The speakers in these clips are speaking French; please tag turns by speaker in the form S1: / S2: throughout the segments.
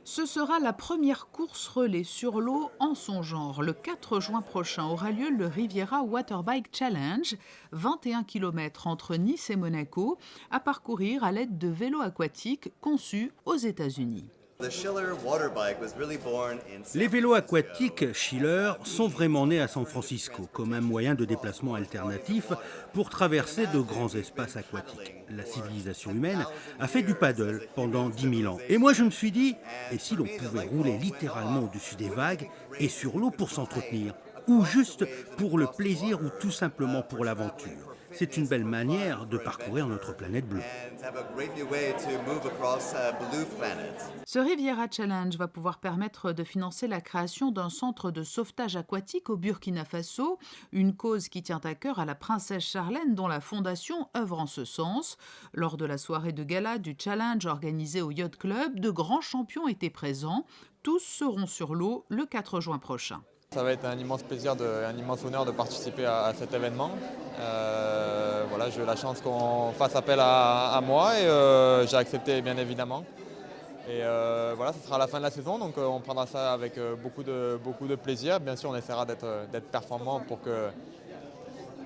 S1: Ce sera la première course relais sur l'eau en son genre. Le 4 juin prochain aura lieu le Riviera Waterbike Challenge, 21 km entre Nice et Monaco, à parcourir à l'aide de vélos aquatiques conçus aux États-Unis.
S2: Les vélos aquatiques Schiller sont vraiment nés à San Francisco comme un moyen de déplacement alternatif pour traverser de grands espaces aquatiques. La civilisation humaine a fait du paddle pendant 10 000 ans. Et moi je me suis dit, et si l'on pouvait rouler littéralement au-dessus des vagues et sur l'eau pour s'entretenir, ou juste pour le plaisir ou tout simplement pour l'aventure. C'est une belle manière de parcourir notre planète bleue.
S1: Ce Riviera Challenge va pouvoir permettre de financer la création d'un centre de sauvetage aquatique au Burkina Faso, une cause qui tient à cœur à la princesse Charlène dont la fondation œuvre en ce sens. Lors de la soirée de gala du Challenge organisée au Yacht Club, de grands champions étaient présents. Tous seront sur l'eau le 4 juin prochain.
S3: Ça va être un immense plaisir, un immense honneur de participer à cet événement. Voilà, j'ai eu la chance qu'on fasse appel à moi et j'ai accepté bien évidemment. Et voilà, ce sera la fin de la saison, donc on prendra ça avec beaucoup de plaisir. Bien sûr, on essaiera d'être performant pour que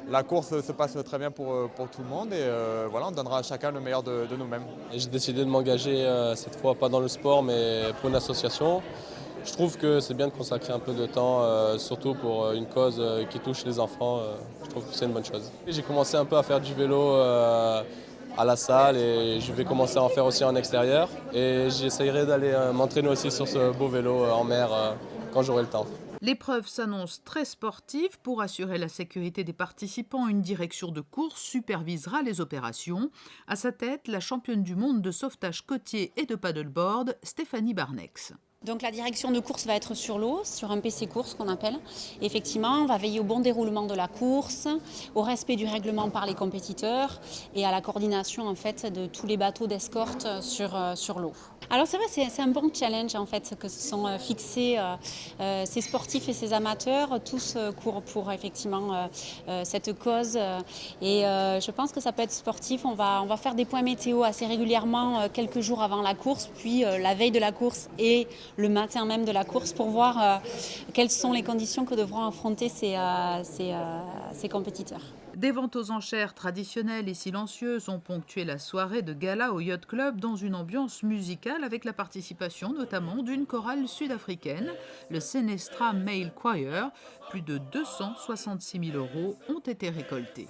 S3: la course se passe très bien pour tout le monde et voilà, on donnera à chacun le meilleur de nous-mêmes.
S4: J'ai décidé de m'engager cette fois pas dans le sport mais pour une association. Je trouve que c'est bien de consacrer un peu de temps, surtout pour une cause qui touche les enfants. Je trouve que c'est une bonne chose. J'ai commencé un peu à faire du vélo à la salle et je vais commencer à en faire aussi en extérieur. Et j'essayerai d'aller m'entraîner aussi sur ce beau vélo en mer quand j'aurai le temps.
S1: L'épreuve s'annonce très sportive. Pour assurer la sécurité des participants, une direction de course supervisera les opérations. À sa tête, la championne du monde de sauvetage côtier et de paddleboard, Stéphanie Barnex.
S5: Donc la direction de course va être sur l'eau, sur un PC course qu'on appelle. Et effectivement, on va veiller au bon déroulement de la course, au respect du règlement par les compétiteurs et à la coordination en fait de tous les bateaux d'escorte sur l'eau. Alors c'est vrai, c'est un bon challenge en fait que se sont fixés ces sportifs et ces amateurs. Tous courent pour effectivement cette cause et je pense que ça peut être sportif. On va faire des points météo assez régulièrement quelques jours avant la course, puis la veille de la course et le matin même de la course pour voir quelles sont les conditions que devront affronter ces compétiteurs.
S1: Des ventes aux enchères traditionnelles et silencieuses ont ponctué la soirée de gala au Yacht Club dans une ambiance musicale avec la participation notamment d'une chorale sud-africaine, le Senestra Male Choir. Plus de 266 000 € ont été récoltés.